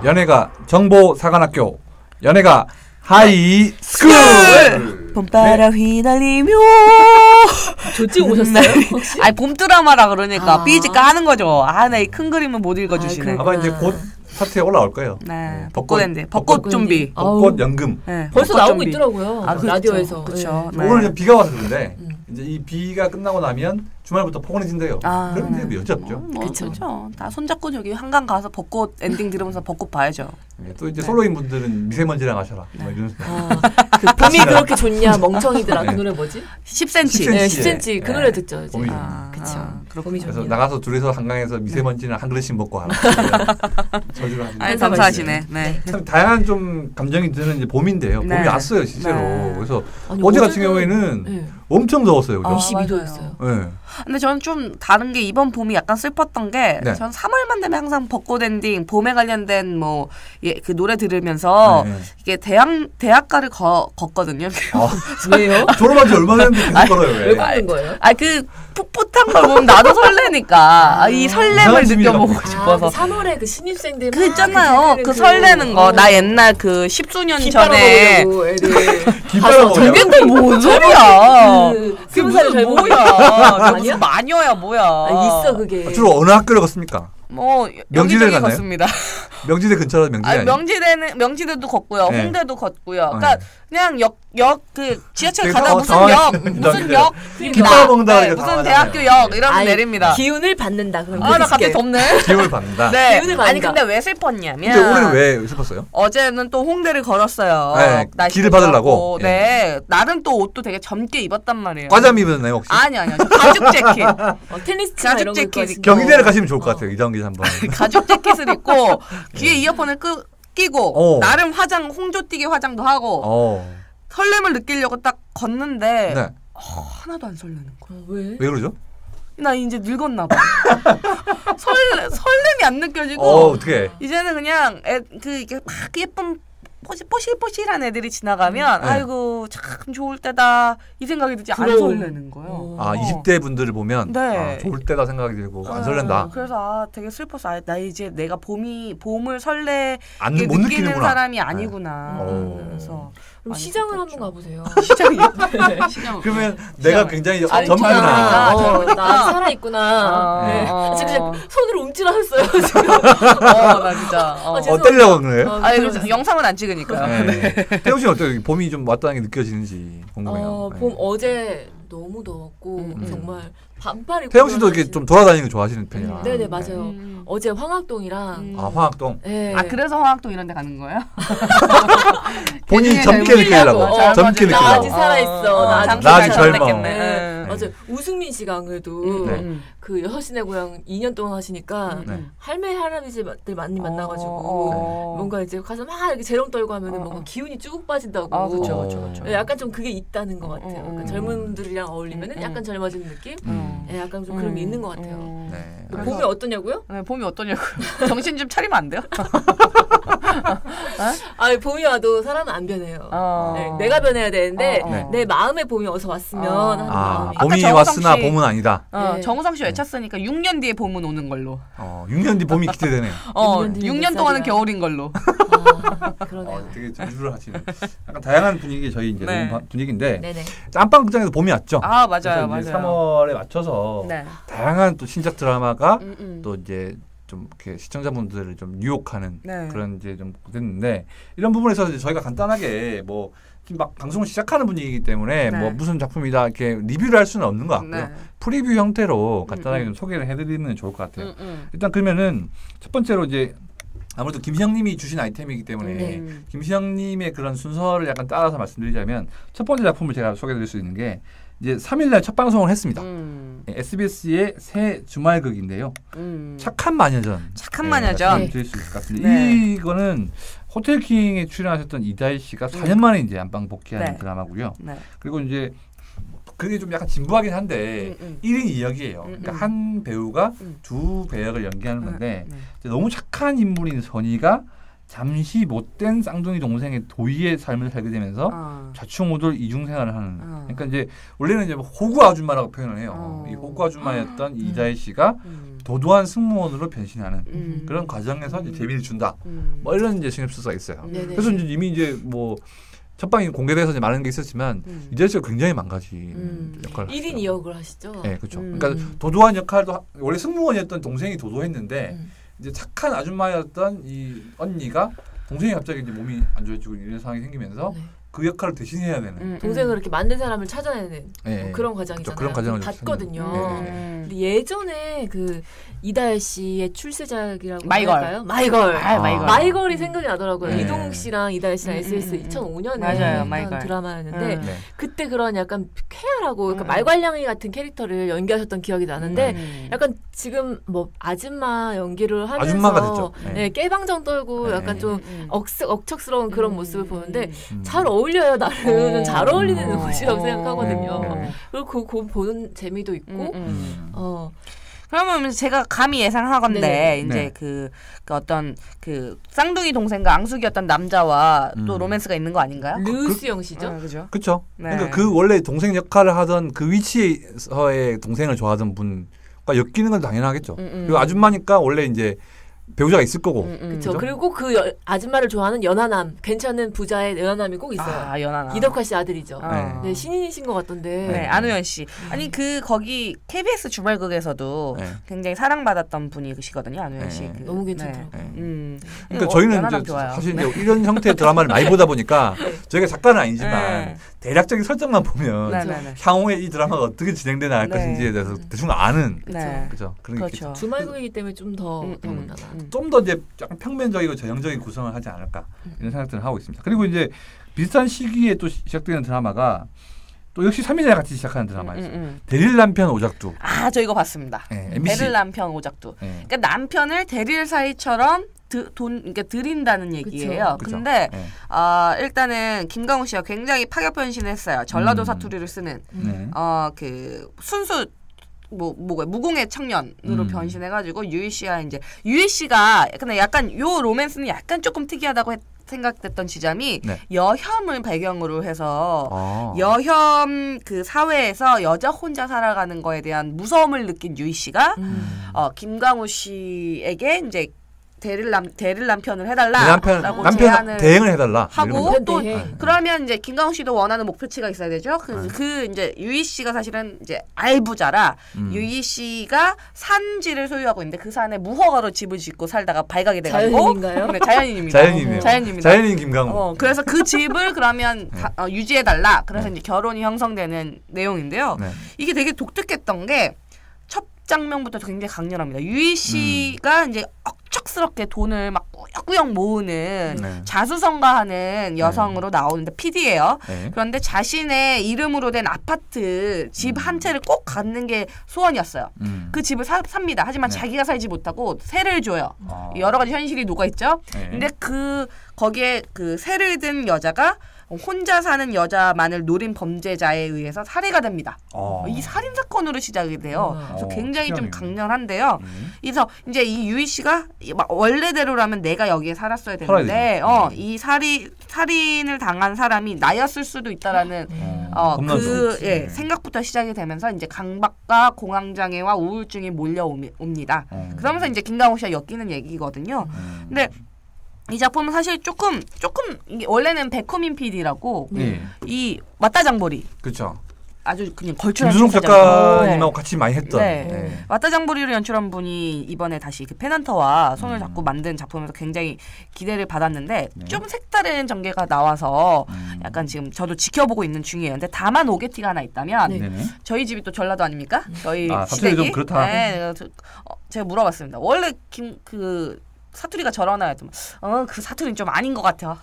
연예가 정보사관학교, 연예가 하이스쿨. 봄바람 휘날리며. 조찍 오셨어요? 혹시? 아니 봄 드라마라 그러니까 삐지까 하는 거죠. 아, 네, 큰 그림은 못 읽어주시네. 아마 이제 곧 사트에 올라올 거예요. 네, 벚꽃인데 벚꽃 좀비. 벚꽃 연금. 네, 벌써 벚꽃 나오고 좀비. 있더라고요. 라디오에서. 그렇죠. 네. 오늘 좀 비가 와서 그런데 이제 이 비가 끝나고 나면 주말부터 포근해진대요. 그런데 뭐 여지없죠. 그렇죠. 다 손잡고 저기 한강 가서 벚꽃 엔딩 들으면서 벚꽃 봐야죠. 네, 또 이제 솔로인 분들은 미세먼지랑 하셔라. 뭐 이런. 그 봄이 그렇게 좋냐 멍청이들아. 그 노래 뭐지? 10cm. 네, 10cm. 그 노래 듣죠. 이제. 봄이 그렇죠. 그래서 나가서 둘이서 한강에서 미세먼지는 한 그릇씩 먹고 하라. 저주를 하시는. 아니, 감사하시네. 네. 참 다양한 좀 감정이 드는 이제 봄인데요. 네. 봄이 왔어요 실제로. 네. 그래서 아니, 어제 같은 경우에는 엄청 더웠어요. 그죠? 22도였어요. 네. 근데 저는 좀 다른 게 이번 봄이 약간 슬펐던 게 네. 전 3월만 되면 항상 벚꽃 엔딩, 봄에 관련된 뭐 그 노래 들으면서 이게 대학가를 걷거든요. 왜요? 졸업한 지 얼마 됐는데 계속 걸어요. 왜 걷는 거예요? 아, 그 풋풋한 걸 보면 나도 설레니까 이 설렘을 느껴보고 싶어서. 3월에 그 신입생들 그 있잖아요. 그 설레는 거. 나 옛날 그 10수년 전에. 김바람 저게 또 뭔 소리야. 그게 무슨 뭐야. 무슨 마녀야 뭐야. 있어 그게. 주로 어느 학교를 갔습니까? 뭐 명지대 여기저기 갔나요? 걷습니다. 명지대 근처로 명지대 아니에요? 명지대도 걷고요. 네. 홍대도 걷고요. 그러니까 그냥 역 그 지하철 가다 무슨 역 김밥 먹는다 무슨 대학교 역 이러면 내립니다. 기운을 받는다. 그럼 나 갑자기 덥네. 기운을 받는다. 네. 기운을 받는다. 아니 근데 왜 슬펐냐면. 근데 올해는 왜 슬펐어요? 어제는 또 홍대를 걸었어요. 네, 길을 받으려고. 네. 나름 또 옷도 되게 젊게 입었단 말이에요. 과잠 입었나요 혹시? 아니요. 가죽 재킷. 테니스 가죽 재킷. 경희대를 가시면 좋을 것 같아요. 이장기 한번. 가죽 재킷을 입고 귀에 이어폰을 끼고 나름 화장 홍조띠기 화장도 하고 설렘을 느끼려고 딱 걷는데 하나도 안 설레는 거야. 왜 그러죠? 나 이제 늙었나 봐. 설렘이 안 느껴지고 어떻게? 이제는 그냥 이렇게 막 예쁜 뽀실뽀실한 애들이 지나가면 아이고 참 좋을 때다 이 생각이 들지 안 설레는 거예요. 20대 분들을 보면 좋을 때다 생각이 들고 안 설렌다. 그래서 되게 슬퍼서 나 이제 내가 봄을 설레 못 느끼는 사람이 아니구나. 그래서 그럼 시장을 한번 가보세요. 시장. 그러면 내가 굉장히 젊구나. 나 살아있구나. 지금 손으로 움찔하셨어요. 지금. 나 진짜. 어떠려고 그래요? 그래서 영상은 안 찍으니까요. 태용 씨는 어때요? 봄이 좀 왔다는 게 느껴지는지 궁금해요. 봄 어제 너무 더웠고 정말 반팔 입고 태영 씨도 이렇게 좀 돌아다니는 거 좋아하시는 편이라. 네네 맞아요. 어제 황학동이랑 황학동. 네. 그래서 황학동 이런 데 가는 거예요? 본인이 젊게 느끼려고. 젊게 느끼려고. 나 아직 살아있어. 나 아직 젊어. 맞아. 우승민 씨가 안 그래도 그 6시 내 고향 2년 동안 하시니까 할아버지들 많이 만나가지고 뭔가 이제 가서 막 이렇게 재롱 떨고 하면은 뭔가 기운이 쭉 빠진다고. 그렇죠. 약간 좀 그게 있다는 것 같아요. 그러니까 젊은 분들이랑 어울리면은 약간 젊어지는 느낌? 약간 좀 그런 게 있는 것 같아요. 봄이 어떠냐고요? 네, 봄이 어떠냐고요? 정신 좀 차리면 안 돼요? 봄이 와도 사람은 안 변해요. 내가 변해야 되는데 내 마음의 봄이 어서 왔으면 하는 마음이. 봄이 왔으나 봄은 아니다. 정우성 씨 외쳤으니까 6년 뒤에 봄은 오는 걸로. 6년 뒤 봄이 기대되네요. 6년 동안은 겨울인 걸로. 그러네요. 되게 전주를 하시는. 약간 다양한 분위기 저희 이제 분위기인데 네네. 짬빵 극장에서 봄이 왔죠. 맞아요. 3월에 맞춰서 다양한 또 신작 드라마가 또 이제 좀 이렇게 시청자분들을 좀 유혹하는 그런 이제 좀 됐는데 이런 부분에서 이제 저희가 간단하게 뭐 지금 막 방송을 시작하는 분위기이기 때문에 뭐 무슨 작품이다 이렇게 리뷰를 할 수는 없는 것 같고요. 프리뷰 형태로 간단하게 좀 소개를 해드리면 좋을 것 같아요. 일단 그러면은 첫 번째로 이제 아무래도 김시영님이 주신 아이템이기 때문에 김시영님의 그런 순서를 약간 따라서 말씀드리자면 첫 번째 작품을 제가 소개해드릴 수 있는 게 이제 3일날 첫 방송을 했습니다. SBS의 새 주말극인데요. 착한 마녀전. 착한 마녀전. 드릴 수 있을 것 같습니다. 이거는 호텔킹에 출연하셨던 이다희 씨가 4년 만에 이제 안방 복귀하는 드라마고요. 그리고 이제 그게 좀 약간 진부하긴 한데 1인 2역이에요. 그러니까 한 배우가 두 배역을 연기하는 건데 너무 착한 인물인 선희가 잠시 못된 쌍둥이 동생의 도의의 삶을 살게 되면서 좌충우돌 이중생활을 하는. 그러니까 이제 원래는 이제 호구 아줌마라고 표현을 해요. 이 호구 아줌마였던 이다혜 씨가 도도한 승무원으로 변신하는 그런 과정에서 이제 재미를 준다. 뭐 이런 이제 시놉시스가 있어요. 그래서 이제 이미 이제 뭐 첫방이 공개돼서 이제 많은 게 있었지만 이다혜 씨가 굉장히 많가지 역할을 1인 2역을 하시죠. 네, 그렇죠. 그러니까 도도한 역할도 원래 승무원이었던 동생이 도도했는데 이제 착한 아줌마였던 이 언니가 동생이 갑자기 이제 몸이 안 좋아지고 이런 상황이 생기면서 그 역할을 대신해야 되는 동생을 이렇게 만든 사람을 찾아내는 뭐 그런 과정이잖아요. 그런 과정을 봤거든요. 근데 예전에 그 이다혜 씨의 출세작이라고 할까요? 마이걸이 생각이 나더라고요. 이동욱 씨랑 이다혜 씨랑 SBS 2005년에 한 드라마였는데 그때 그런 약간 쾌활하고 약간 말괄량이 같은 캐릭터를 연기하셨던 기억이 나는데 약간 지금 뭐 아줌마 연기를 하면서 아줌마가 됐죠. 깨방정 떨고 약간 좀 억척스러운 그런 모습을 보는데 잘 어울려요. 나는 잘 어울리는 옷이라고 생각하거든요. 그리고 그거 보는 재미도 있고 그러면 제가 감히 예상하건데 이제 그 어떤 그 쌍둥이 동생과 앙숙이었던 남자와 또 로맨스가 있는 거 아닌가요? 류수영 씨죠? 그죠? 그렇죠. 그러니까 그 원래 동생 역할을 하던 그 위치에서의 동생을 좋아하던 분과 엮이는 건 당연하겠죠. 그리고 아줌마니까 원래 이제 배우자가 있을 거고. 그렇죠. 그리고 그 아줌마를 좋아하는 연하남, 괜찮은 부자의 연하남이 꼭 있어요. 연하남. 이덕화 씨 아들이죠. 네, 신인이신 것 같던데. 안우현 씨. 아니 거기 KBS 주말극에서도 굉장히 사랑받았던 분이시거든요, 안우현 씨. 너무 괜찮더라고요. 그러니까 저희는 이제 사실 이제 이런 형태의 드라마를 많이 보다 보니까 저희가 작가는 아니지만 대략적인 설정만 보면 향후에 이 드라마가 어떻게 진행되나 할 것인지에 대해서 대충 아는 그렇죠. 그렇죠. 주말극이기 때문에 좀 더 더군다나. 좀 더 이제 약간 평면적이고 전형적인 구성을 하지 않을까 이런 생각들을 하고 있습니다. 그리고 이제 비슷한 시기에 또 시작되는 드라마가 또 역시 3인이랑 같이 시작하는 드라마였어요. 대릴 남편 오작두. 저 이거 봤습니다. 대릴 남편 오작두. 그러니까 남편을 대릴 사이처럼 그러니까 드린다는 얘기예요. 그쵸. 근데 일단은 김강우 씨가 굉장히 파격 변신했어요. 전라도 사투리를 쓰는 그 순수 무공의 청년으로 변신해가지고 유희 씨와 이제 유희 씨가 근데 약간 요 로맨스는 약간 조금 특이하다고 생각됐던 지점이 여혐을 배경으로 해서 여혐 그 사회에서 여자 혼자 살아가는 거에 대한 무서움을 느낀 유희 씨가 김강우 씨에게 이제 대릴 남편을 해달라라고 제안을 대행을 해달라 하고 또 그러면 이제 김강우 씨도 원하는 목표치가 있어야 되죠. 그 이제 유희 씨가 사실은 이제 알부자라 유희 씨가 산지를 소유하고 있는데 그 산에 무허가로 집을 짓고 살다가 발각이 돼가지고 자연인인가요? 네, 자연인입니다. 자연인입니다. 자연인 김강우. 그래서 그 집을 그러면 유지해달라. 그래서 이제 결혼이 형성되는 내용인데요. 이게 되게 독특했던 게 첫 장면부터 굉장히 강렬합니다. 유희 씨가 이제 억척스럽게 돈을 막 꾸역꾸역 모으는 자수성가하는 여성으로 나오는데 PD예요. 그런데 자신의 이름으로 된 아파트 집 한 채를 꼭 갖는 게 소원이었어요. 그 집을 삽니다. 하지만 자기가 살지 못하고 세를 줘요. 여러 가지 현실이 녹아있죠. 근데 거기에 그 세를 든 여자가 혼자 사는 여자만을 노린 범죄자에 의해서 살해가 됩니다. 이 살인 사건으로 시작이 돼요. 그래서 굉장히 좀 강렬한데요. 그래서 이제 이 유희 씨가 원래대로라면 내가 여기에 살았어야 되는데 이 살인을 당한 사람이 나였을 수도 있다라는 생각부터 시작이 되면서 이제 강박과 공황장애와 우울증이 몰려옵니다. 그러면서 이제 김강우 씨가 엮이는 얘기거든요. 근데 이 작품은 사실 조금 이게 원래는 백호민 PD라고 이 왔다장보리 그렇죠. 아주 그냥 걸출한 김수종 작가님하고 같이 많이 했던 왔다장보리를 연출한 분이 이번에 다시 그 페넌터와 손을 잡고 만든 작품에서 굉장히 기대를 받았는데 좀 색다른 전개가 나와서 약간 지금 저도 지켜보고 있는 중이에요. 근데 다만 오게티가 하나 있다면 저희 집이 또 전라도 아닙니까? 저희 시댁이 좀 그렇다. 제가 물어봤습니다. 원래 사투리가 저러나요? 그 사투리는 좀 아닌 것 같아.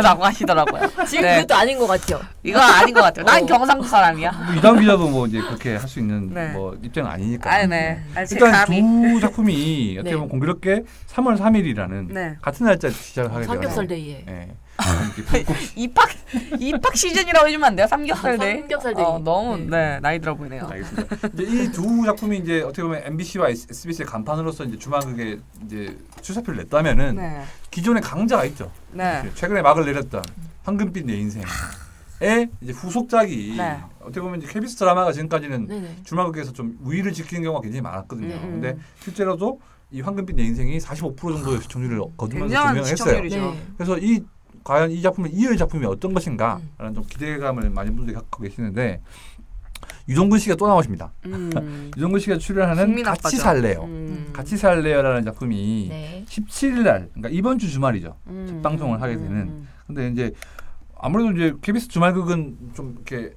라고 하시더라고요. 지금 그것도 아닌 것 같아요. 이거 아닌 것 같아요. 난 경상도 사람이야. 이당 기자도 뭐 이제 그렇게 할 수 있는 뭐 입장은 아니니까. 일단 두 작품이 어떻게 보면 공교롭게 3월 3일이라는 같은 날짜에 시작을 하게 되어서 삼겹살 데이에. 입학 시즌이라고 해주면 안 돼요? 삼겹살데이. 삼겹살데이. 너무 나이 들어 보이네요. 알겠습니다. 이제 이 두 작품이 이제 어떻게 보면 MBC와 SBS의 간판으로서 이제 주말극에 이제 출사표를 냈다면은 기존의 강자가 있죠. 최근에 막을 내렸던 황금빛 내 인생의 이제 후속작이 어떻게 보면 이제 KBS 드라마가 지금까지는 주말극에서 좀 우위를 지키는 경우가 굉장히 많았거든요. 근데 실제로도 이 황금빛 내 인생이 45% 정도의 시청률을 거두면서 증명했어요. 그래서 과연 이 작품을 이을 작품이 어떤 것인가라는 좀 기대감을 많은 분들이 갖고 계시는데 유동근 씨가 또 나오십니다. 유동근 씨가 출연하는 같이 살래요. 같이 살래요라는 작품이 17일 날, 그러니까 이번 주 주말이죠. 첫 방송을 하게 되는. 근데 이제 아무래도 이제 KBS 주말극은 좀 이렇게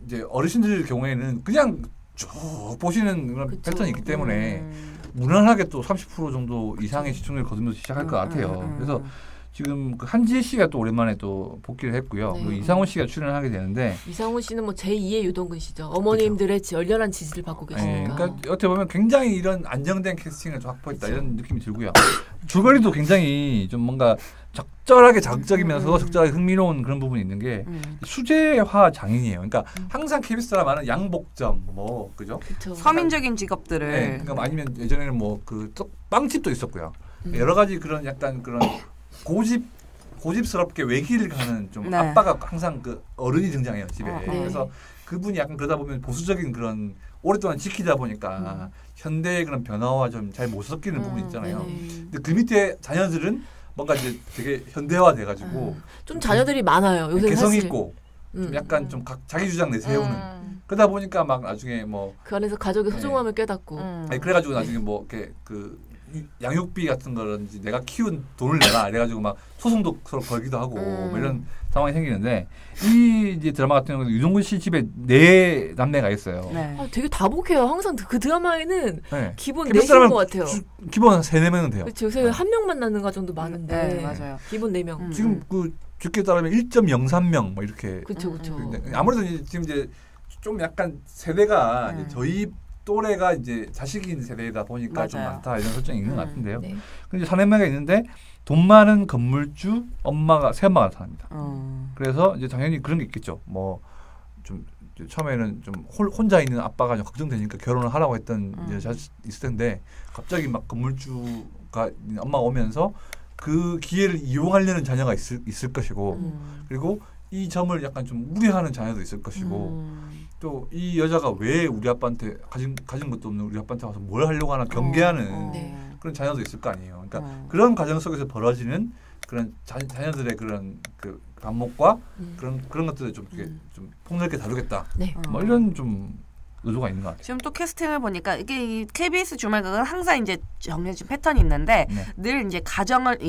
이제 어르신들 경우에는 그냥 쭉 보시는 그런 패턴이 있기 때문에 무난하게 또 30% 정도 이상의 시청률을 거두면서 시작할 것 같아요. 그래서 지금 그 한지혜 씨가 또 오랜만에 또 복귀를 했고요. 그리고 이상훈 씨가 출연을 하게 되는데 이상훈 씨는 뭐 제2의 유동근 씨죠. 어머님들의 열렬한 지지를 받고 계시니까. 그러니까 어떻게 보면 굉장히 이런 안정된 캐스팅을 좀 확보했다 이런 느낌이 들고요. 줄거리도 굉장히 좀 뭔가 적절하게 자극적이면서 적절하게 흥미로운 그런 부분이 있는 게 수제화 장인이에요. 그러니까 항상 KBS 드라마는 양복점 뭐 그죠? 서민적인 직업들을. 그러니까 아니면 예전에는 뭐 그 빵집도 있었고요. 여러 가지 그런 약간 그런 고집스럽게 외길 가는 좀 아빠가 항상 그 어른이 등장해요 집에. 그래서 그분이 약간 그러다 보면 보수적인 그런 오랫동안 지키다 보니까 현대의 그런 변화와 좀 잘 못 섞이는 부분이 있잖아요. 근데 그 밑에 자녀들은 뭔가 이제 되게 현대화 돼가지고 좀 자녀들이 많아요. 요새 개성 있고 좀 약간 좀 자기 주장 내세우는. 그러다 보니까 막 나중에 뭐 그 안에서 가족의 소중함을 깨닫고. 그래가지고 나중에 뭐 이렇게 그 양육비 같은 거라든지 내가 키운 돈을 내라 이래가지고 막 소송도 서로 걸기도 하고 뭐 이런 상황이 생기는데 이 이제 드라마 같은 경우는 유동근 씨 집에 4남매가 있어요. 되게 다복해요. 항상 그 드라마에는 기본 4명인 것 같아요. 기본 3-4명은 돼요. 그렇죠. 요새 한 명 만나는 가정도 많은데 맞아요. 기본 4명. 지금 그 집계 따르면 1.03명 뭐 이렇게. 그렇죠. 아무래도 이제 지금 이제 좀 약간 세대가 이제 저희 또래가 이제 자식이 있는 세대이다 보니까 좀 많다 이런 설정이 있는 것 같은데요. 근데 4-4명이 있는데 돈 많은 건물주 새엄마가 나타납니다. 그래서 이제 당연히 그런 게 있겠죠. 뭐 좀 처음에는 좀 혼자 있는 아빠가 좀 걱정되니까 결혼을 하라고 했던 여자 있을 텐데 갑자기 막 건물주가 엄마가 오면서 그 기회를 이용하려는 자녀가 있을 것이고 그리고 이 점을 약간 좀 우려하는 자녀도 있을 것이고 또 이 여자가 왜 우리 아빠한테 가진 것도 없는 우리 아빠한테 와서 뭘 하려고 하나 경계하는 그런 자녀도 있을 거 아니에요. 그러니까 그런 과정 속에서 벌어지는 그런 자녀들의 그런 그 감목과 그런 것들을 좀 이렇게 좀 폭넓게 다루겠다. 뭐 이런 좀 의도가 있는 것 같아요. 지금 또 캐스팅을 보니까 이게 이 KBS 주말극은 항상 이제 정해진 패턴이 있는데 늘 이제 가정을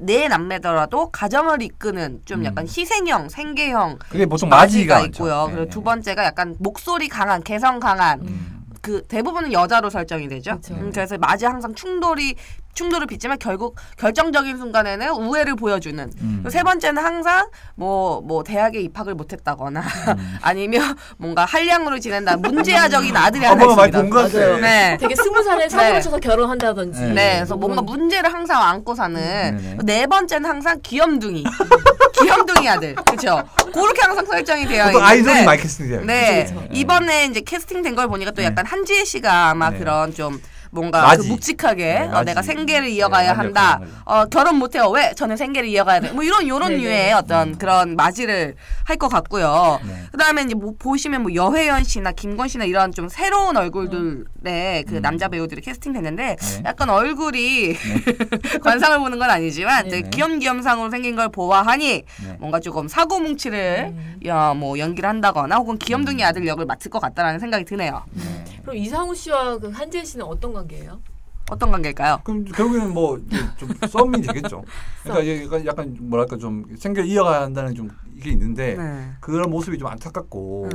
네 남매더라도 가정을 이끄는 좀 약간 희생형, 생계형 그게 보통 마지가 있고요. 그리고 두 번째가 약간 목소리 강한, 개성 강한 그 대부분은 여자로 설정이 되죠. 그래서 맞이 항상 충돌을 빚지만 결국 결정적인 순간에는 우애를 보여주는. 세 번째는 항상 뭐 대학에 입학을 못했다거나 아니면 뭔가 한량으로 지낸다 문제아적인 아들이 하나 있습니다. 맞아요. 네. 되게 20살에 사고를 쳐서 결혼한다든지. 그래서 뭔가 문제를 항상 안고 사는. 네 번째는 항상 귀염둥이 아들. 그렇죠. 그렇게 항상 설정이 되어 있는데. 아이돌이 많이 캐스팅돼요. 네. 이번에 이제 캐스팅된 걸 보니까 또 약간 한지혜 씨가 아마 그런 좀 뭔가 그 묵직하게 내가 생계를 이어가야 한다. 결혼 못해요. 왜? 저는 생계를 이어가야 돼. 뭐 이런 류의 어떤 그런 맞이를 할 것 같고요. 그다음에 이제 뭐 보시면 뭐 여회연 씨나 김건 씨나 이런 좀 새로운 얼굴들의 그 남자 배우들이 캐스팅됐는데 약간 얼굴이 관상을 보는 건 아니지만 귀염귀염상으로 생긴 걸 보아하니 뭔가 조금 사고뭉치를 뭐 연기를 한다거나 혹은 귀염둥이 아들 역을 맡을 것 같다라는 생각이 드네요. 그럼 이상우 씨와 그 한지혜 씨는 어떤 관계예요? 어떤 관계일까요? 그럼 결국에는 뭐 좀 썸이 되겠죠. 그러니까 약간 뭐랄까 좀 생계를 이어가야 한다는 좀 이게 있는데 그런 모습이 좀 안타깝고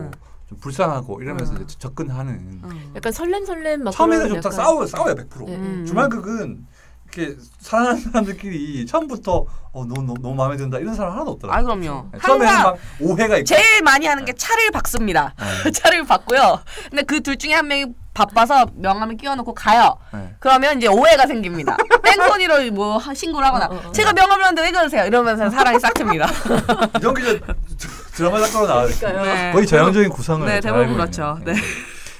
좀 불쌍하고 이러면서 이제 접근하는. 약간 설렘 막 처음에는 좀 다 싸워요 100%. 주말극은 이렇게 사랑하는 사람들끼리 처음부터 너무 마음에 든다 이런 사람 하나도 없더라고요. 그럼요. 처음에는 막 오해가 있고. 제일 많이 하는 게 차를 박습니다. 차를 박고요. 근데 그 둘 중에 한 명이 바빠서 명함을 끼워놓고 가요. 네. 그러면 이제 오해가 생깁니다. 땡소니로 뭐 신고를 하거나 제가 명함을 하는데 왜 그러세요? 이러면서 사랑이 싹 틉니다. 이런 게 드라마 작가로 나와요. 네. 거의 전형적인 구성을. 네, 대부분 그렇죠. 네.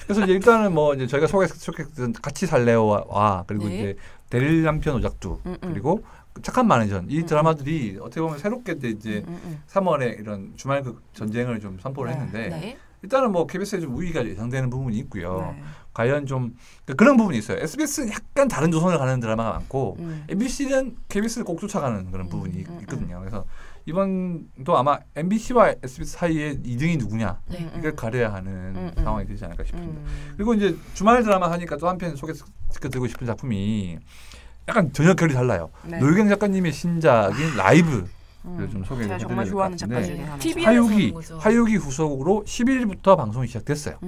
그래서 이제 일단은 뭐 이제 저희가 소개했던 같이 살래요와 그리고 이제 대릴 남편 오작두 그리고 착한 마네전 이 드라마들이 어떻게 보면 새롭게 이제 3월에 이런 주말극 전쟁을 좀 선포를 했는데 일단은 뭐 KBS에 좀 우위가 예상되는 부분이 있고요. 과연 좀 그런 부분이 있어요. SBS는 약간 다른 조선을 가는 드라마가 많고 MBC는 KBS를 꼭 쫓아가는 그런 부분이 있거든요. 그래서 이번도 아마 MBC와 SBS 사이에 2등이 누구냐 이걸 가려야 하는 상황이 되지 않을까 싶습니다. 그리고 이제 주말 드라마 하니까 또 한편 소개시켜드리고 싶은 작품이 약간 전혀 결이 달라요. 노유경 작가님의 신작인 라이브 좀 소개를 해드릴 정말 좋아하는 작가 중에 하나. 화요기 후속으로 11일부터 방송이 시작됐어요.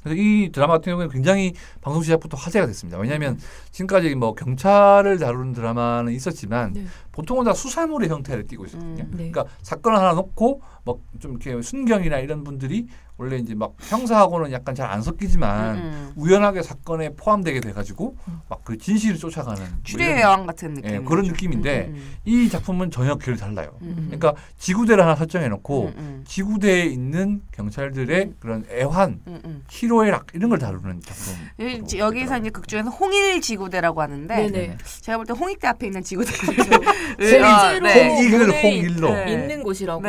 그래서 이 드라마 같은 경우에는 굉장히 방송 시작부터 화제가 됐습니다. 왜냐하면 지금까지 뭐 경찰을 다루는 드라마는 있었지만 보통은 다 수사물의 형태를 띠고 있었거든요. 그러니까 사건을 하나 놓고 뭐 좀 이렇게 순경이나 이런 분들이 원래 이제 막 형사하고는 약간 잘 안 섞이지만 우연하게 사건에 포함되게 돼가지고 막 그 진실을 쫓아가는 추리의 여왕 같은 느낌 그런 느낌인데 이 작품은 전혀 결이 달라요. 그러니까 지구대를 하나 설정해놓고 지구대에 있는 경찰들의 그런 애환, 희로애락 이런 걸 다루는 작품. 여기서 이제 극 중에서 홍일 지구대라고 하는데 제가 볼 때 홍익대 앞에 있는 지구대 실제로 홍일로 있는 곳이라고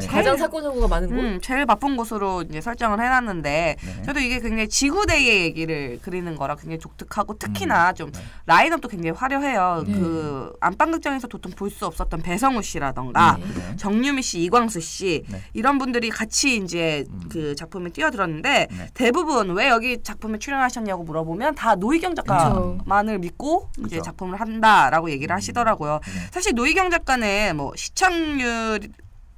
가장 사건 사고가 많은 곳, 제일 바쁜 곳으로 이제 설정을 해놨는데 저도 이게 굉장히 지구대의 얘기를 그리는 거라 굉장히 독특하고 특히나 좀 라인업도 굉장히 화려해요. 그 안방극장에서 보통 볼 수 없었던 배성우 씨라던가 정유미 씨, 이광수 씨 이런 분들이 같이 이제 그 작품에 뛰어들었는데 대부분 왜 여기 작품에 출연하셨냐고 물어보면 다 노희경 작가만을 믿고 이제 작품을 한다라고 얘기를 하시더라고요. 사실 노희경 작가는 뭐 시청률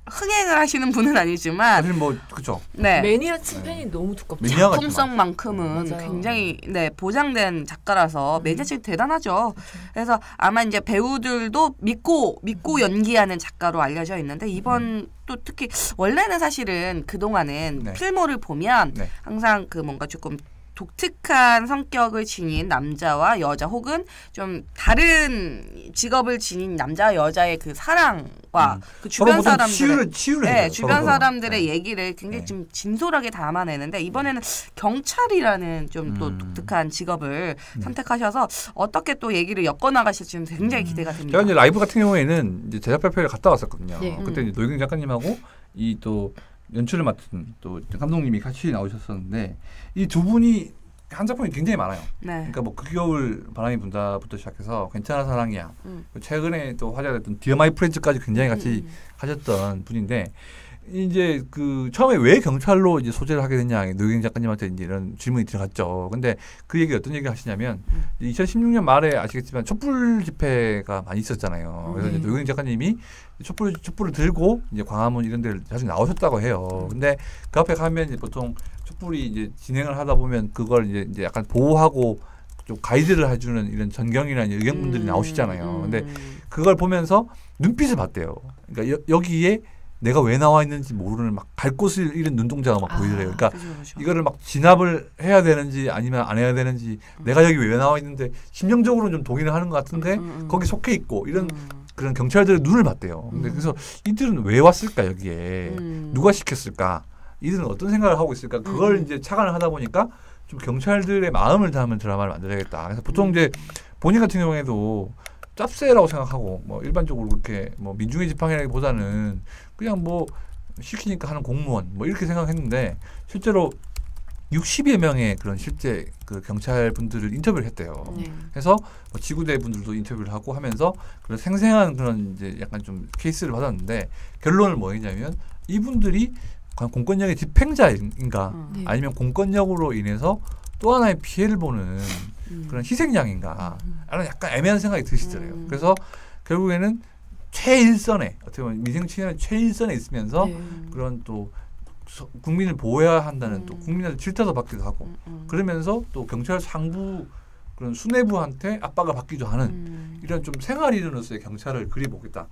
흥행을 하시는 분은 아니지만 사실 뭐 그렇죠. 매니아층 팬이 너무 두껍죠. 작품성만큼은 굉장히 보장된 작가라서 매니아층이 대단하죠. 그래서 아마 이제 배우들도 믿고 연기하는 작가로 알려져 있는데 이번 또 특히 원래는 사실은 그동안은 필모를 보면 항상 그 뭔가 조금 독특한 성격을 지닌 남자와 여자 혹은 좀 다른 직업을 지닌 남자와 여자의 그 사랑과 그 주변 사람들의 주변 사람들의 얘기를 굉장히 좀 진솔하게 담아내는데 이번에는 경찰이라는 좀 또 독특한 직업을 선택하셔서 어떻게 또 얘기를 엮어나가실지 굉장히 기대가 됩니다. 제가 이제 라이브 같은 경우에는 이제 제작 발표를 갔다 왔었거든요. 그때 이제 노유경 작가님하고 이 또 연출을 맡은 또 감독님이 같이 나오셨었는데 이 두 분이 한 작품이 굉장히 많아요. 그러니까 뭐 그 겨울 바람이 분다부터 시작해서 괜찮아 사랑이야. 최근에 또 화제가 됐던 디어 마이 프렌즈까지 굉장히 같이 하셨던 분인데 이제 그 처음에 왜 경찰로 이제 소재를 하게 됐냐 노유경 작가님한테 이제 이런 질문이 들어갔죠. 근데 그 얘기 어떤 얘기 하시냐면 2016년 말에 아시겠지만 촛불 집회가 많이 있었잖아요. 그래서 이제 노유경 작가님이 촛불을 들고 이제 광화문 이런 데를 자주 나오셨다고 해요. 근데 그 앞에 가면 이제 보통 촛불이 이제 진행을 하다 보면 그걸 이제 약간 보호하고 좀 가이드를 해주는 이런 전경이나 의경분들이 나오시잖아요. 근데 그걸 보면서 눈빛을 봤대요. 그러니까 여기에 내가 왜 나와 있는지 모르는 막 갈 곳을 잃은 눈동자가 막 보이더래요. 그러니까 그렇죠. 이거를 막 진압을 해야 되는지 아니면 안 해야 되는지 내가 여기 왜 나와 있는데 심정적으로는 좀 동의를 하는 것 같은데 거기 속해 있고 이런 그런 경찰들의 눈을 봤대요. 근데 그래서 이들은 왜 왔을까 여기에 누가 시켰을까? 이들은 어떤 생각을 하고 있을까? 그걸 이제 착안을 하다 보니까 좀 경찰들의 마음을 담은 드라마를 만들어야겠다. 그래서 보통 이제 본인 같은 경우에도 짭새라고 생각하고 뭐 일반적으로 그렇게 뭐 민중의 지팡이라기보다는 그냥 뭐 시키니까 하는 공무원 뭐 이렇게 생각했는데 실제로 60여 명의 그런 실제 그 경찰 분들을 인터뷰를 했대요. 그래서 뭐 지구대 분들도 인터뷰를 하고 하면서 그런 생생한 그런 이제 약간 좀 케이스를 받았는데 결론은 뭐였냐면 이분들이 공권력의 집행자인가 아니면 공권력으로 인해서 또 하나의 피해를 보는 그런 희생양인가 라는 약간 애매한 생각이 드시더래요. 그래서 결국에는 최일선에 어떻게 보면 민생치는 최일선에 있으면서 그런 또 국민을 보호해야 한다는 또 국민한테 질타도 받기도 하고 그러면서 또 경찰 상부 그런 수뇌부한테 압박을 받기도 하는 이런 좀 생활인으로서의 경찰을 그려보겠다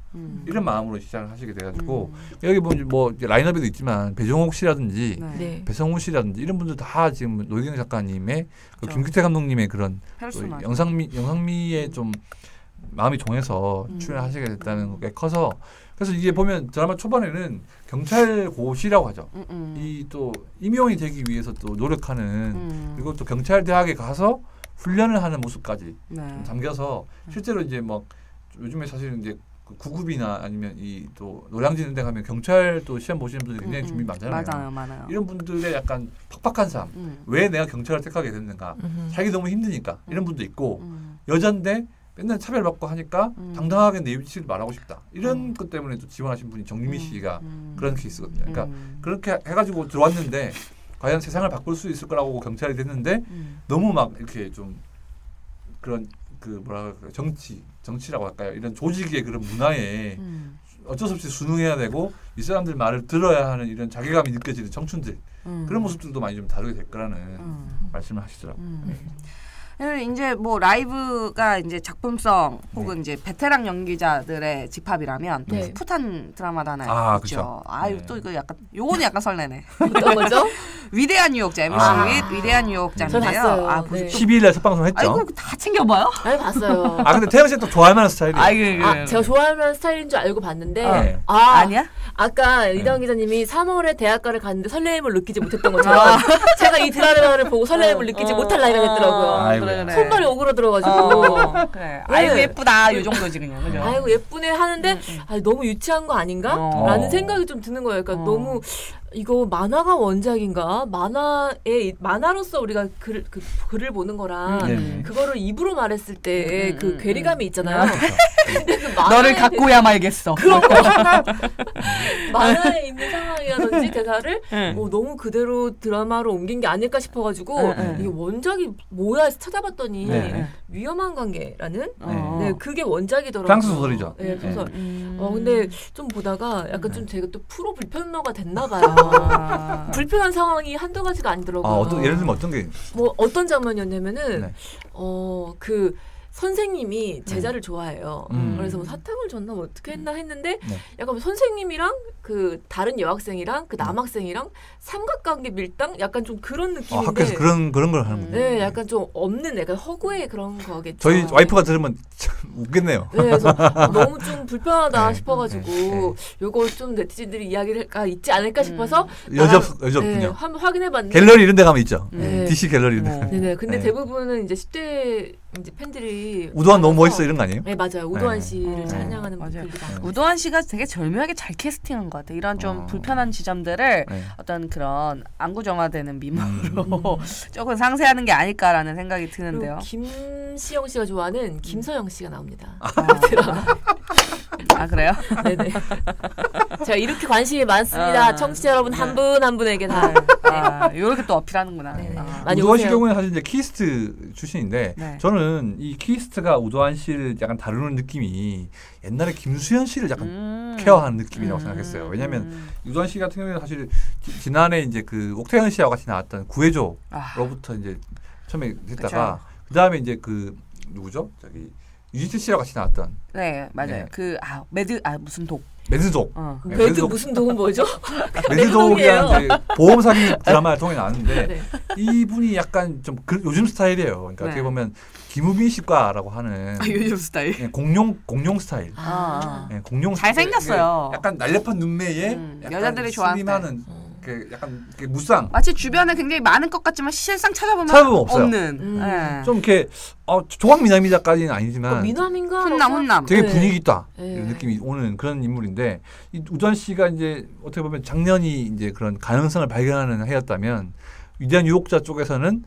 이런 마음으로 시작을 하시게 돼가지고 여기 보면 뭐 라인업에도 있지만 배종옥 씨라든지 네. 배성우 씨라든지 이런 분들 다 지금 노희경 작가님의 그 김규태 감독님의 그런 영상미에 좀 마음이 동해서 출연하시게 됐다는 게 커서 그래서 이게 보면 드라마 초반에는 경찰고시라고 하죠. 이 또 임용이 되기 위해서 또 노력하는 그리고 또 경찰 대학에 가서 훈련을 하는 모습까지 좀 담겨서 실제로 이제 막 요즘에 사실은 이제 구급이나 아니면 이 또 노량진 데 가면 경찰 또 시험 보시는 분들이 굉장히 준비 많잖아요. 맞아요. 이런 분들의 약간 팍팍한 삶. 왜 내가 경찰을 택하게 됐는가? 살기 너무 힘드니까 이런 분도 있고 여잔데 맨날 차별받고 하니까 당당하게 내 위치를 말하고 싶다. 이런 것 때문에 또 지원하신 분이 정유미 씨가 그런 케이스거든요. 그러니까 그렇게 해가지고 들어왔는데 과연 세상을 바꿀 수 있을 거라고 경찰이 됐는데 너무 막 이렇게 좀 그런 그 뭐랄까 정치라고 할까요? 이런 조직의 그런 문화에 어쩔 수 없이 순응해야 되고 이 사람들 말을 들어야 하는 이런 자괴감이 느껴지는 청춘들 그런 모습들도 많이 좀 다루게 될 거라는 말씀을 하시더라고요. 이제 뭐 라이브가 이제 작품성 혹은 이제 베테랑 연기자들의 집합이라면 또 풋풋한 드라마도 하나 있죠. 아유 또 이거 약간 요거는 약간 설레네. 어떤 거죠? 위대한 유혹자 MC 위대한 유혹자인데요. 아, 12일날 첫 방송했죠. 아이고 다 챙겨봐요? 아니 봤어요. 근데 태영 씨는 또 좋아할 만한 스타일이에요. 제가 좋아할 만한 스타일인 줄 알고 봤는데 아니야? 아까 이다은 기자님이 3월에 대학가를 갔는데 설레임을 느끼지 못했던 것처럼 제가 이 드라마를 보고 설레임을 느끼지 못할 나이가 됐더라고요. 그래. 손발이 오그러들어가지고 그래. 아이고 예쁘다 요 정도지 그냥. 그죠? 아이고 예쁘네 하는데 너무 유치한 거 아닌가? 라는 생각이 좀 드는 거예요. 그러니까 너무 이거 만화가 원작인가? 만화로서 우리가 글을 보는 거랑 그거를 입으로 말했을 때 그 괴리감이 있잖아요. 근데 그 너를 갖고야 말겠어. 그런 거 만화에 있는 상황이라든지 대사를 너무 그대로 드라마로 옮긴 게 아닐까 싶어가지고 이게 원작이 뭐야 해서 찾아봤더니 위험한 관계라는 그게 원작이더라고요. 프랑스 소설이죠. 네, 그래서 근데 좀 보다가 약간 좀 제가 또 프로 불편러가 됐나 봐요. 불편한 상황이 한두 가지가 아니더라고요. 예를 들면 어떤 게? 뭐 어떤 장면이었냐면은 그 선생님이 제자를 좋아해요. 그래서 뭐 사탕을 줬나 뭐 어떻게 했나 했는데 약간 뭐 선생님이랑 그 다른 여학생이랑 그 남학생이랑 삼각관계 밀당 약간 좀 그런 느낌인데 학교에서 그런 걸 하는 거예요. 네, 약간 좀 없는 약간 허구의 그런 거겠죠. 저희 와이프가 들으면 참 웃겠네요. 네, 그래서 너무 좀 불편하다 싶어가지고 요거 좀 네티즌들이 이야기가 있지 않을까 싶어서 여지없군요. 한번 확인해봤는데 갤러리 이런 데 가면 있죠. DC 갤러리 이런 데. 네네. 근데 대부분은 이제 10대 이제 팬들이 우도환 너무 멋있어 이런 거 아니에요? 네 맞아요. 우도환 씨를 찬양하는 분들이 우도환 씨가 되게 절묘하게 잘 캐스팅한 것 같아요. 이런 좀 불편한 지점들을 어떤 그런 안구정화되는 미모로 조금 상세하는 게 아닐까라는 생각이 드는데요. 김시영 씨가 좋아하는 김서영 씨가 나옵니다. 그래요? 네네. 제가 이렇게 관심이 많습니다. 청취자 여러분 한 분 한 분에게 다. 이렇게 또 어필하는구나. 우도환 씨 경우에는 사실 이제 키스트 출신인데 저는 이 키스트가 우도환 씨를 약간 다루는 느낌이 옛날에 김수현 씨를 약간 케어하는 느낌이라고 생각했어요. 왜냐하면 우도환 씨 같은 경우에는 사실 지난해 이제 그 옥태현 씨와 같이 나왔던 구해줘로부터 이제 처음에 됐다가 그 다음에 이제 그 누구죠? 저기 유지태 씨랑 같이 나왔던. 네 맞아요. 무슨 독. 매드독. 매드 무슨 독은 뭐죠? 매드독이라는 보험 사기 드라마를 통해 나왔는데 이분이 약간 좀 요즘 스타일이에요. 그러니까 어떻게 보면 김우빈 씨과라고 하는 요즘 스타일. 공룡 스타일. 공룡 잘 생겼어요. 약간 날렵한 눈매에 여자들이 좋아하는 약간 무쌍. 마치 주변에 굉장히 많은 것 같지만 실상 찾아보면 없어요. 없는. 좀 이렇게 조각 미남이다까지는 아니지만 미남인가? 훈남. 되게 분위기 있다 이런 느낌이 오는 그런 인물인데 이 우도환 씨가 이제 어떻게 보면 작년이 이제 그런 가능성을 발견하는 해였다면 위대한 유혹자 쪽에서는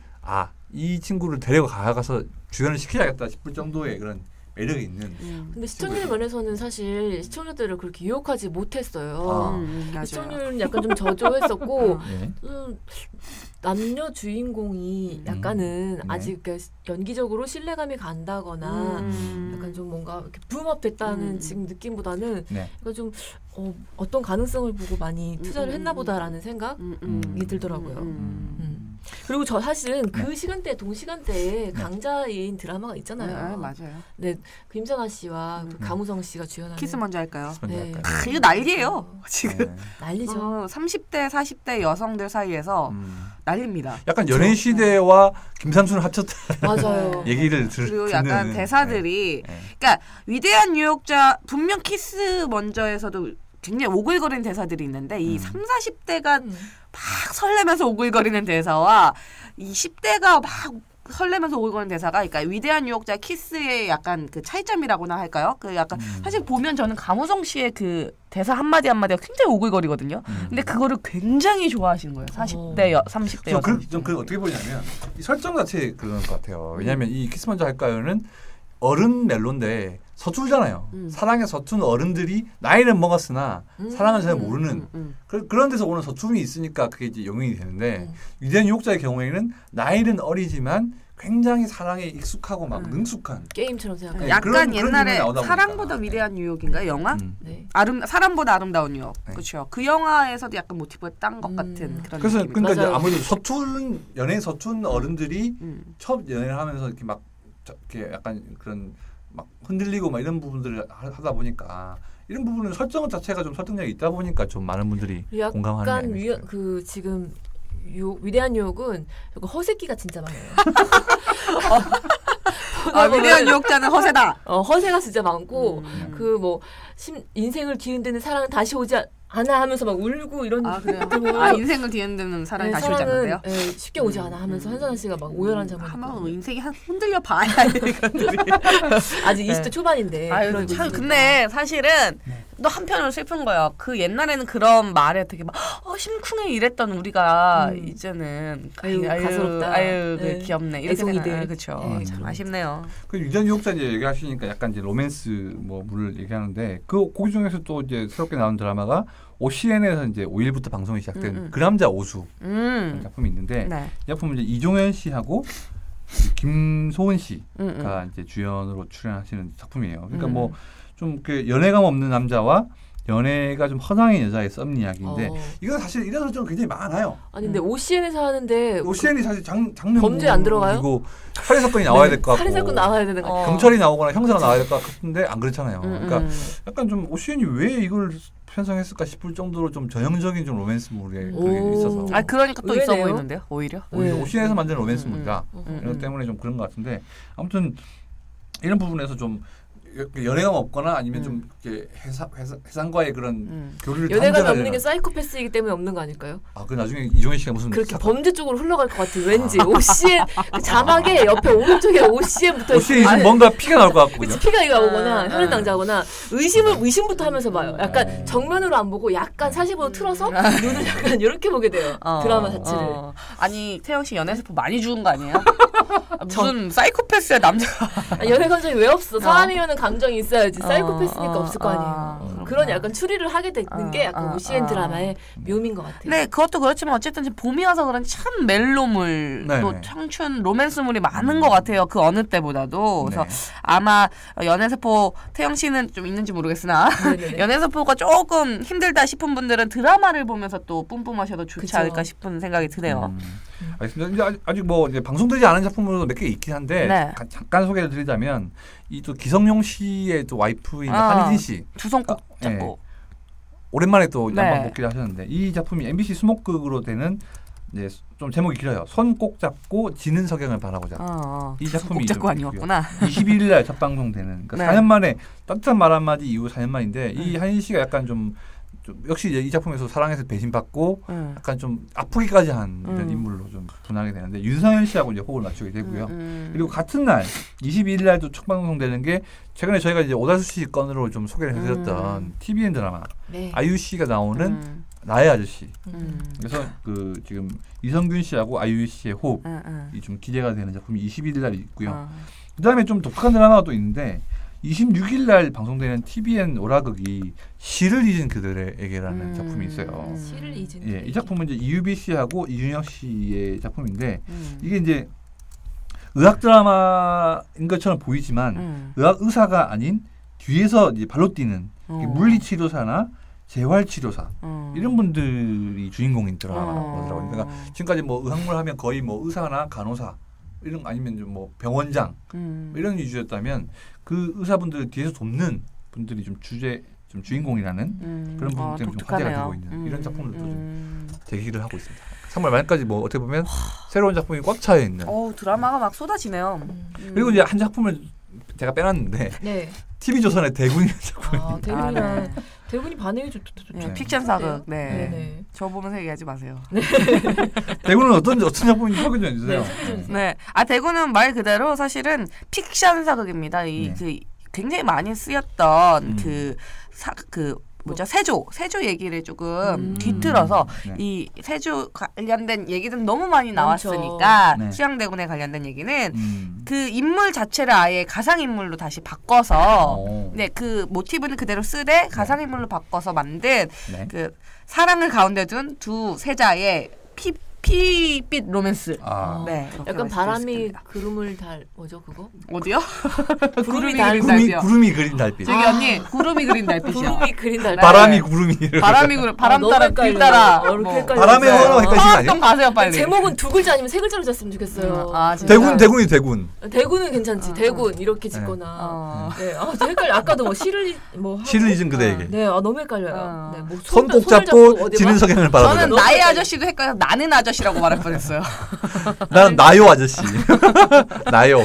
이 친구를 데려가서 주연을 시켜야겠다 싶을 정도의 그런 매력이 있는. 근데 시청률 면에서는 사실 시청자들을 그렇게 유혹하지 못했어요. 시청률은 약간 좀 저조했었고 남녀 주인공이 약간은 아직 연기적으로 신뢰감이 간다거나 약간 좀 뭔가 이렇게 붐업 됐다는 지금 느낌보다는 약간 좀 어떤 가능성을 보고 많이 투자를 했나 보다라는 생각이 들더라고요. 그리고 저 사실은 그 시간대 동시간대에 강자인 드라마가 있잖아요. 맞아요. 네, 김선아 씨와 강우성 씨가 주연하는 키스 먼저 할까요? 네. 이거 난리예요. 지금 난리죠. 30대 40대 여성들 사이에서 난립니다. 약간 연예인 시대와 김삼순을 합쳤다. 맞아요. 얘기를 그리고 약간 대사들이 그러니까 위대한 뉴욕자 분명 키스 먼저에서도 굉장히 오글거리는 대사들이 있는데 이 30, 40대가 막 설레면서 오글거리는 대사와 이 10대가 막 설레면서 오글거리는 대사가 그러니까 위대한 유혹자 키스의 약간 그 차이점이라고나 할까요? 그 약간 사실 보면 저는 강호성 씨의 그 대사 한마디 한마디가 굉장히 오글거리거든요. 근데 그거를 굉장히 좋아하시는 거예요. 40대, 30대 여성. 좀 그 어떻게 보냐면 이 설정 자체 그런 것 같아요. 왜냐하면 이 키스 먼저 할까요는 어른 멜로인데 서툴잖아요. 사랑에 서툰 어른들이 나이는 먹었으나 사랑을 잘 모르는 그런 데서 오는 서툼이 있으니까 그게 이제 용인이 되는데 위대한 유혹자의 경우에는 나이는 어리지만 굉장히 사랑에 익숙하고 막 능숙한 게임처럼 생각해요. 약간 옛날에 사랑보다 위대한 유혹인가요? 영화? 네. 사랑보다 아름다운 유혹. 네. 그렇죠. 그 영화에서도 약간 모티브를 딴 것 같은 그런 그래서 느낌이. 그러니까 이제 아무래도 서툰 연예인 서툰 어른들이 첫 연애를 하면서 이렇게 막 이렇게 약간 그런 막 흔들리고 막 이런 부분들을 하다 보니까 이런 부분은 설정 자체가 좀 설득력이 있다 보니까 좀 많은 분들이 공감하는 게 약간 그 지금 위대한 유혹은 허세끼가 진짜 많아요. 위대한 유혹자는 허세다. 허세가 진짜 많고 그 뭐 인생을 뒤흔드는 사랑은 다시 오지 않아 하면서 막 울고 이런 인생을 뒤흔드는 사랑이 다시 오지 않는데요? 네, 쉽게 오지 않아 하면서 한선아 씨가 막 오열한 장면. 한번 인생이 흔들려 봐야 이것들이. 아직 20대 초반인데. 근데 사실은 또 한편으로 슬픈 거예요. 그 옛날에는 그런 말에 되게 막 심쿵해 이랬던 우리가 이제는 가소롭다. 네. 귀엽네. 애송이들. 그렇죠. 참 아쉽네요. 그 위대한 유혹자 이제 얘기하시니까 약간 이제 로맨스 물을 얘기하는데 그 거기 중에서 또 이제 새롭게 나온 드라마가 OCN에서 이제 5일부터 방송이 시작된 그 남자 오수 작품이 있는데 이 작품은 이제 이종현 씨하고 김소은 씨가 이제 주연으로 출연하시는 작품이에요. 그러니까 뭐 좀 그 연애감 없는 남자와 연애가 좀 허당인 여자의 썸 이야기인데 이건 사실 이런 설정 굉장히 많아요. 아니 근데 OCN에서 하는데 OCN이 사실 장면 범죄 안 들어가요? 그리고 살인 사건이 나와야 될 것 같고 살인 사건 나와야 되는 거 경찰이 나오거나 형사가 나와야 될 것 같은데 안 그렇잖아요. 그러니까 약간 좀 OCN이 왜 이걸 편성했을까 싶을 정도로 좀 전형적인 좀 로맨스물에 그게 있어서. 그러니까 또 있어 보이는데요. 오히려 OCN에서 만든 로맨스물이다. 이런 때문에 좀 그런 것 같은데 아무튼 이런 부분에서 좀 연애감 없거나 아니면 좀 이렇게 해상과의 그런 교류를 연애감 없는 게 사이코패스이기 때문에 없는 거 아닐까요? 그 나중에 이종현 씨가 무슨 그렇게 범죄 쪽으로 흘러갈 것 같은 왠지 OCN 그 자막에 옆에 오른쪽에 OCN 붙어 있으면 뭔가 피가 나올 것 같거든요. 피가 이거 오거나 혈흔 낭자거나 의심부터 하면서 봐요. 약간 정면으로 안 보고 약간 45도 틀어서 눈을 약간 이렇게 보게 돼요. 드라마 자체를. 아니 태영 씨 연애세포 많이 죽은 거 아니에요? 무슨 사이코패스야 남자가. 연애 감정이 왜 없어? 사람이면 감정이 있어야지. 사이코패스니까 없을 거 아니에요. 그런 약간 추리를 하게 되는 게 약간 OCN 드라마의 묘미인 것 같아요. 네, 그것도 그렇지만 어쨌든 지금 봄이 와서 그런지 참 멜로물, 또 청춘 로맨스물이 많은 것 같아요. 그 어느 때보다도. 그래서 아마 연애세포 태영 씨는 좀 있는지 모르겠으나 연애세포가 조금 힘들다 싶은 분들은 드라마를 보면서 또 뿜뿜하셔도 좋지 않을까 싶은 생각이 드네요. 알겠습니다. 이제 아직 뭐 이제 방송되지 않은 작품으로 몇 개 있긴 한데 잠깐 소개를 드리자면 이 또 기성용 씨의 또 와이프인 한희진 씨 두 손 꼭 잡고 오랜만에 또 한번 복귀를 하셨는데 이 작품이 MBC 수목극으로 되는 이제 좀 제목이 길어요. 손 꼭 잡고 지는 석양을 바라보자. 이 작품이 잡고 아니었구나. 22일 날 첫 방송되는 그러니까 4년 만에 따뜻한 말 한마디 이후 4년 만인데 이 한희진 씨가 약간 좀 역시 이제 이 작품에서 사랑해서 배신받고 약간 좀 아프기까지 한 이런 인물로 좀 분하게 되는데 윤상현 씨하고 이제 호흡을 맞추게 되고요. 그리고 같은 날 22일 날도 첫 방송되는 게 최근에 저희가 이제 오다수 씨 건으로 좀 소개를 해드렸던 TVN 드라마 아이유 씨가 나오는 나의 아저씨. 그래서 그 지금 이성균 씨하고 아이유 씨의 호흡이 좀 기대가 되는 작품이 21일 날 있고요. 그다음에 좀 독특한 드라마가 또 있는데 26일 날 방송되는 TVN 오라극이 시를 잊은 그들에게라는 작품이 있어요. 시를 잊은 예, 이 작품은 이제 이유비 씨하고 이준혁 씨의 작품인데 이게 이제 의학 드라마인 것처럼 보이지만 의사가 아닌 뒤에서 이제 발로 뛰는 물리치료사나 재활치료사 이런 분들이 주인공인 드라마더라고요. 그러니까 지금까지 뭐 의학물 하면 거의 뭐 의사나 간호사 이런 아니면 좀 뭐 병원장 이런 위주였다면 그 의사분들 뒤에서 돕는 분들이 좀 주인공이라는 그런 부분 때문에 좀 화제가 되고 있는 이런 작품들도 좀 대기를 하고 있습니다. 3월 말까지 뭐 어떻게 보면 새로운 작품이 꽉 차여 있는. 드라마가 막 쏟아지네요. 그리고 이제 한 작품을 제가 빼놨는데 TV조선의 대군이라는 작품입니다. 대군이 반응이 좋죠. 픽션 사극. 네. 저 보면서 얘기하지 마세요. 대군은 어떤 작품인지 소개 좀 해주세요. 네. 대군은 말 그대로 사실은 픽션 사극입니다. 굉장히 많이 쓰였던 세조 얘기를 조금 뒤틀어서 이 세조 관련된 얘기는 너무 많이 나왔으니까 수양대군에 관련된 얘기는 그 인물 자체를 아예 가상인물로 다시 바꿔서 그 모티브는 그대로 쓰되 가상인물로 바꿔서 만든 그 사랑을 가운데 둔 두 세자의 피빛 로맨스. 약간 바람이 구름을 뭐죠 그거? 어디요? 구름이 그린 달빛. 저기 언니 구름이 그린 달빛이요. 구름이 그린 달빛. 바람이 구름이. 바람 따라 길 따라. 바람에 흘러 헷갈리는 거 아니에요? 가세요 빨리. 제목은 2글자 아니면 3글자로 졌으면 좋겠어요. 대군이 대군. 대군은 괜찮지. 대군 이렇게 짓거나. 헷갈려. 아까도 뭐 시를 잊은 그대에게. 너무 헷갈려요. 손 꼭 잡고 지는 석양을 바라보자. 저는 나의 아저씨도 헷갈려. 나는 아저씨라고 말할 뻔했어요. 나는 나요 아저씨. 나요.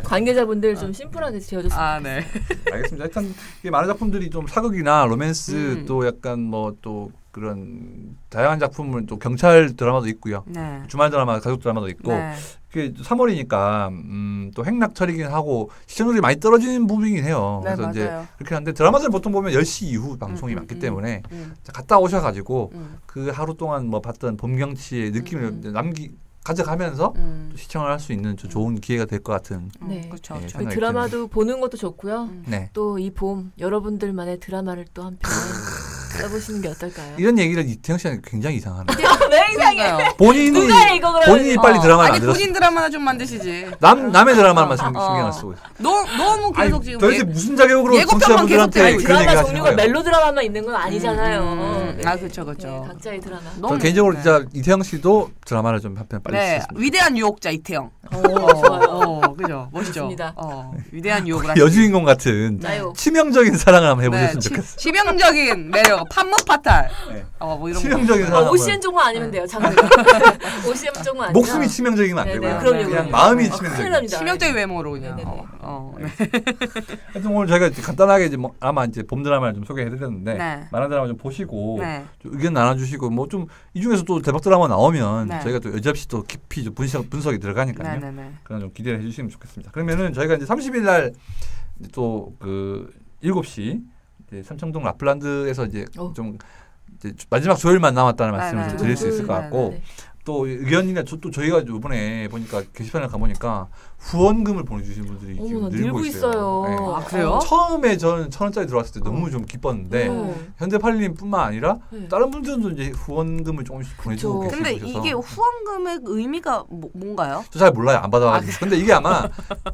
관계자분들 좀 심플하게 지어줬으면 네. 알겠습니다. 일단 많은 작품들이 좀 사극이나 로맨스 또 약간 뭐 또 그런 다양한 작품을 또 경찰 드라마도 있고요. 주말 드라마, 가족 드라마도 있고. 3월이니까 또 행락철이긴 하고 시청률이 많이 떨어지는 부분이긴 해요. 그래서 맞아요. 이제 그렇게 하는데 드라마들 보통 보면 10시 이후 방송이 많기 때문에 갔다 오셔가지고 그 하루 동안 뭐 봤던 봄경치의 느낌을 가져가면서 또 시청을 할 수 있는 좋은 기회가 될 것 같은. 그렇죠. 그 드라마도 보는 것도 좋고요. 또 이 봄 여러분들만의 드라마를 또 한 편 써보시는 게 어떨까요? 이런 얘기를 이태영 씨는 굉장히 이상하네. 왜 이상해요? 본인이 빨리 드라마를 만들었어. 본인 드라마나 좀 만드시지. 남의 드라마만 신경을 쓰고 있어. 너무 계속 지금. 도대체 무슨 자격으로 청취자분들한테 그런 얘기를 하시는 거예요? 멜로 드라마만 있는 건 아니잖아요. 그렇죠. 각자의 드라마. 저 개인적으로 진짜 이태영 씨도 드라마를 좀 한 편 빨리 쓰셨습니다. 위대한 유혹자 이태영. 좋아요. 그죠. 멋있죠. 좋습니다. 위대한 유혹을 여주인공 같은 치명적인 사랑을 한번 해보셨으면 좋겠어요. 치명적인 매력, 판무 파탈. 뭐 이런 치명적인 사랑. OCN 종만 아니면 돼요. 장르. OCN 종만 아니면. 목숨이 치명적이면 안 되고요. 그냥 마음이 치명적이에요. 치명적인 외모로 그냥. 하여튼 오늘 저희가 간단하게 이제 아마 이제 봄 드라마를 좀 소개해드렸는데 많은 드라마 좀 보시고 좀 의견 나눠주시고 뭐 좀 이 중에서 또 대박 드라마 나오면 저희가 또 여지없이 또 깊이 좀 분석이 들어가니까요. 그런 좀 기대를 해주시면 좋겠습니다. 그러면은 저희가 이제 30일 날 또 그 7시 이제 삼청동 라플란드에서 이제 좀 이제 마지막 조율만 남았다는 말씀을 좀 드릴 수 있을 것 같고. 또 의견이나 또 저희가 이번에 보니까 게시판에 가보니까 후원금을 보내주신 분들이 지금 늘고 있어요. 그래요? 처음에 저는 1,000원짜리 들어왔을 때 너무 좀 기뻤는데 현대팔림뿐만 아니라 다른 분들도 이제 후원금을 조금씩 보내주고 계시고 근데 이게 후원금의 의미가 뭔가요? 저 잘 몰라요. 안 받아가지고. 근데 이게 아마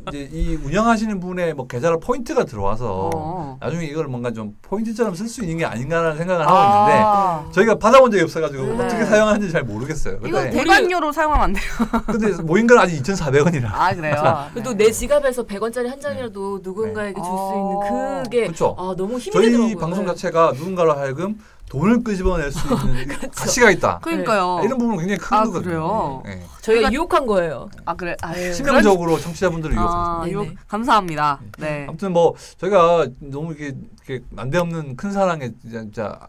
이제 이 운영하시는 분의 뭐 계좌로 포인트가 들어와서 나중에 이걸 뭔가 좀 포인트처럼 쓸 수 있는 게 아닌가라는 생각을 하고 있는데 저희가 받아본 적이 없어가지고 어떻게 사용하는지 잘 모르겠어요. 이거 대관료로 사용하면 안 돼요. 근데 모인 건 아직 2,400원이라. 그래요? 그래도 내 지갑에서 100원짜리 한 장이라도 누군가에게 줄 수 있는 그게 너무 힘이 되더라고요. 저희 방송 자체가 누군가로 하여금 돈을 끄집어낼 수 있는 가치가 있다. 그러니까요. 이런 부분은 굉장히 큰 거거든요. 그래요? 저희가 유혹한 거예요. 그래. 치명적으로 청취자분들을 유혹했습니다. 감사합니다. 아무튼 뭐 저희가 너무 이렇게 난데없는 큰 사랑에 진짜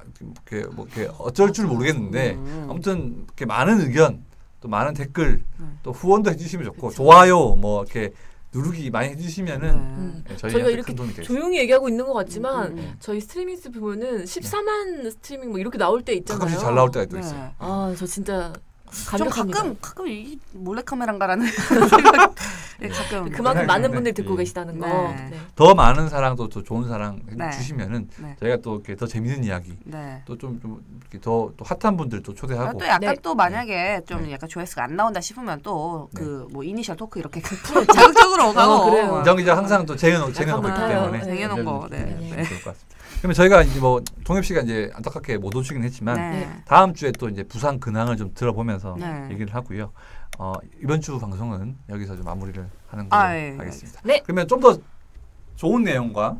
이렇게 어쩔 줄 모르겠는데 아무튼 이렇게 많은 의견 또 많은 댓글 또 후원도 해주시면 좋고 좋아요 뭐 이렇게 누르기 많이 해주시면은 저희가 이렇게 조용히 얘기하고 있는 것 같지만 저희 스트리밍스 보면은 14만 스트리밍 뭐 이렇게 나올 때 있잖아요. 가끔씩 잘 나올 때가 또 있어요. 저 진짜 좀 가끔 이 몰래카메라인가라는 생각 가끔 그만큼 많은 분들이 듣고 계시다는 거. 더 많은 사랑도 더 좋은 사랑 주시면은 저희가 또 이렇게 더 재밌는 이야기, 또 좀 이렇게 더 핫한 분들 또 초대하고. 또 약간 또 만약에 좀 약간 조회수가 안 나온다 싶으면 또 그 뭐 이니셜 토크 이렇게 자극적으로 가고. 그래요. 이정 기자 항상 또 쟁여놓고 있기 때문에. 쟁여놓은 거. 좋을 것 같습니다. 그러면 저희가 이제 뭐 동엽 씨가 이제 안타깝게 못 오시긴 했지만 다음 주에 또 이제 부산 근황을 좀 들어보면서 얘기를 하고요. 이번 주 방송은 여기서 좀 마무리를 하는 걸로 하겠습니다. 그러면 좀 더 좋은 내용과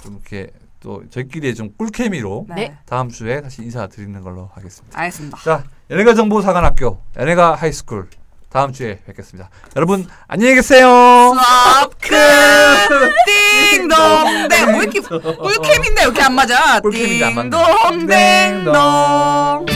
좀 이렇게 또 저희끼리의 좀 꿀케미로 다음 주에 다시 인사드리는 걸로 하겠습니다. 알겠습니다. 자, 연예가 정보사관학교 연예가 하이스쿨 다음 주에 뵙겠습니다. 여러분 안녕히 계세요. 수업 끝. 띵동댕. 왜 이렇게 꿀캠인데 이렇게 안 맞아? 꿀캠인데 안 맞네. 띵동댕동.